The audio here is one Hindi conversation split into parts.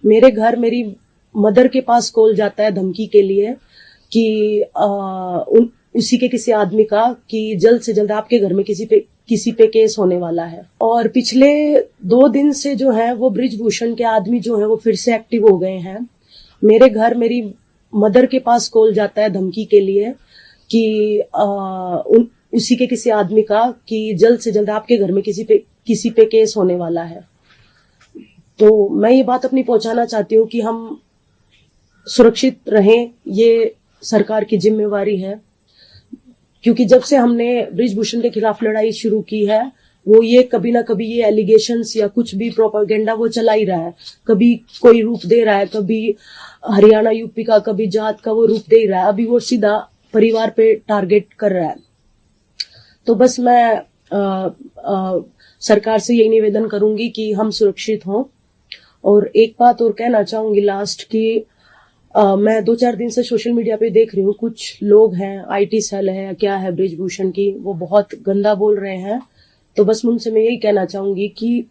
मेरे घर मेरी मदर के पास कॉल जाता है धमकी के लिए कि उसी के किसी आदमी का कि जल्द से जल्द आपके घर में किसी पे केस होने वाला है। और पिछले 2 दिन से जो है वो बृजभूषण के आदमी जो है वो फिर से एक्टिव हो गए हैं। मेरे घर मेरी मदर के पास कॉल जाता है धमकी के लिए कि उसी के किसी आदमी का कि जल्द से जल्द आपके घर में किसी पे केस होने वाला है। तो मैं ये बात अपनी पहुंचाना चाहती हूँ कि हम सुरक्षित रहें, ये सरकार की जिम्मेवारी है। क्योंकि जब से हमने बृजभूषण के खिलाफ लड़ाई शुरू की है वो ये कभी ना कभी ये एलिगेशंस या कुछ भी प्रोपेगेंडा वो चला ही रहा है। कभी कोई रूप दे रहा है, कभी हरियाणा यूपी का, कभी जात का वो रूप दे रहा है। अभी वो सीधा परिवार पे टारगेट कर रहा है। तो बस मैं सरकार से यही निवेदन करूंगी कि हम सुरक्षित हों। और एक बात और कहना चाहूंगी लास्ट की मैं 2-4 दिन से सोशल मीडिया पे देख रही हूँ, कुछ लोग हैं, आईटी सेल है या क्या है बृजभूषण की, वो बहुत गंदा बोल रहे हैं। तो बस उनसे मैं यही कहना चाहूंगी कि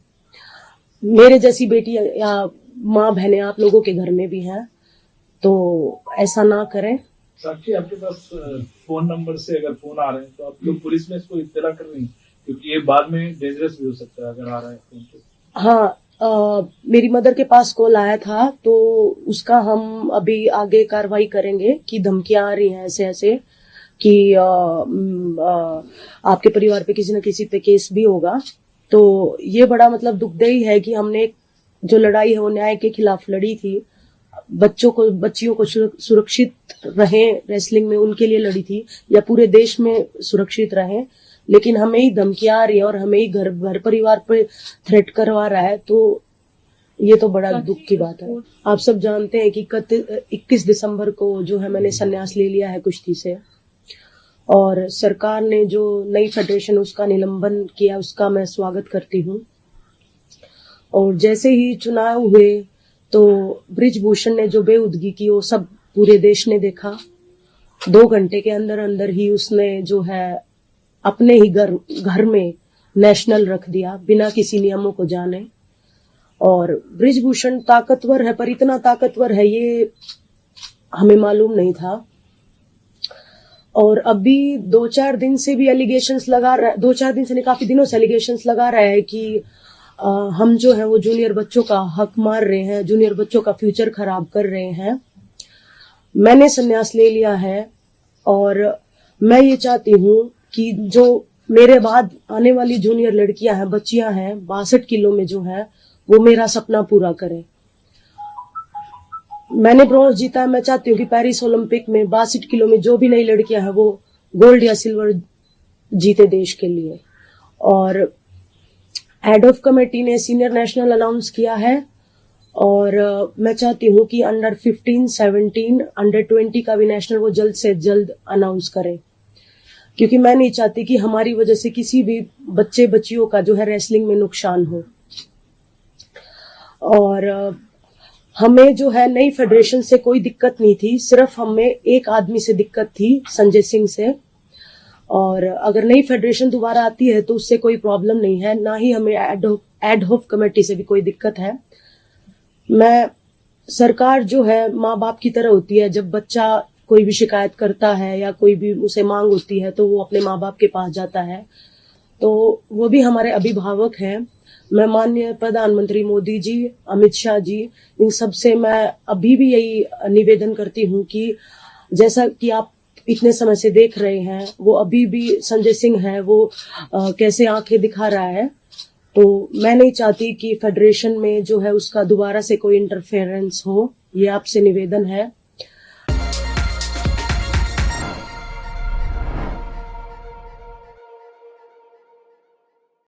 मेरे जैसी बेटी या माँ बहनें आप लोगों के घर में भी हैं, तो ऐसा ना करें। साक्षी, आपके पास फोन नंबर से अगर फोन आ रहे हैं तो आप लोग पुलिस में इसको इत्तला कर रही हैं, क्योंकि ये बाद में डेंजरस भी हो सकता है अगर आ रहा है फोन तो। हाँ, मेरी मदर के पास कॉल आया था तो उसका हम अभी आगे कार्रवाई करेंगे कि धमकियां आ रही हैं ऐसे ऐसे कि आपके परिवार पे किसी न किसी पे केस भी होगा। तो ये बड़ा मतलब दुखदायी है कि हमने जो लड़ाई है वो न्याय के खिलाफ लड़ी थी, बच्चियों को सुरक्षित रहें रेसलिंग में उनके लिए लड़ी थी, या पूरे देश में सुरक्षित रहें, लेकिन हमें ही धमकियां आ रही है और हमें ही घर परिवार पे थ्रेट करवा रहा है। तो ये तो बड़ा दुख की बात है। आप सब जानते हैं कि 21 दिसंबर को जो है मैंने संन्यास ले लिया है कुश्ती से, और सरकार ने जो नई फेडरेशन उसका निलंबन किया उसका मैं स्वागत करती हूँ। और जैसे ही चुनाव हुए तो बृजभूषण ने जो बेउदगी की वो सब पूरे देश ने देखा। 2 घंटे के अंदर अंदर ही उसने जो है अपने ही घर में नेशनल रख दिया बिना किसी नियमों को जाने। और बृजभूषण ताकतवर है, पर इतना ताकतवर है ये हमें मालूम नहीं था। और अभी 2-4 दिन से भी एलिगेशंस लगा रहा है, 2-4 दिन से नहीं काफी दिनों से एलिगेशंस लगा रहा है कि हम जो है वो जूनियर बच्चों का हक मार रहे हैं, जूनियर बच्चों का फ्यूचर खराब कर रहे हैं। मैंने संन्यास ले लिया है और मैं ये चाहती हूँ कि जो मेरे बाद आने वाली जूनियर लड़कियां हैं, बच्चियां हैं 62 किलो में जो है वो मेरा सपना पूरा करें। मैंने ब्रॉन्ज जीता है, मैं चाहती हूँ कि पेरिस ओलंपिक में 62 किलो में जो भी नई लड़कियां हैं वो गोल्ड या सिल्वर जीते देश के लिए। और हेड ऑफ कमेटी ने सीनियर नेशनल अनाउंस किया है और मैं चाहती हूँ कि अंडर 15, 17, अंडर 20 का भी नेशनल वो जल्द से जल्द अनाउंस करें, क्योंकि मैं नहीं चाहती कि हमारी वजह से किसी भी बच्चियों का जो है रेसलिंग में नुकसान हो। और हमें जो है नई फेडरेशन से कोई दिक्कत नहीं थी, सिर्फ हमें एक आदमी से दिक्कत थी, संजय सिंह से। और अगर नई फेडरेशन दोबारा आती है तो उससे कोई प्रॉब्लम नहीं है, ना ही हमें एड हॉक कमेटी से भी कोई दिक्कत है। सरकार जो है माँ बाप की तरह होती है, जब बच्चा कोई भी शिकायत करता है या कोई भी उसे मांग होती है तो वो अपने माँ बाप के पास जाता है, तो वो भी हमारे अभिभावक हैं। मैं माननीय प्रधानमंत्री मोदी जी, अमित शाह जी, इन सब से मैं अभी भी यही निवेदन करती हूँ कि जैसा कि आप इतने समय से देख रहे हैं, वो अभी भी संजय सिंह है, वो कैसे आंखें दिखा रहा है। तो मैं नहीं चाहती कि फेडरेशन में जो है उसका दोबारा से कोई इंटरफेरेंस हो, ये आपसे निवेदन है।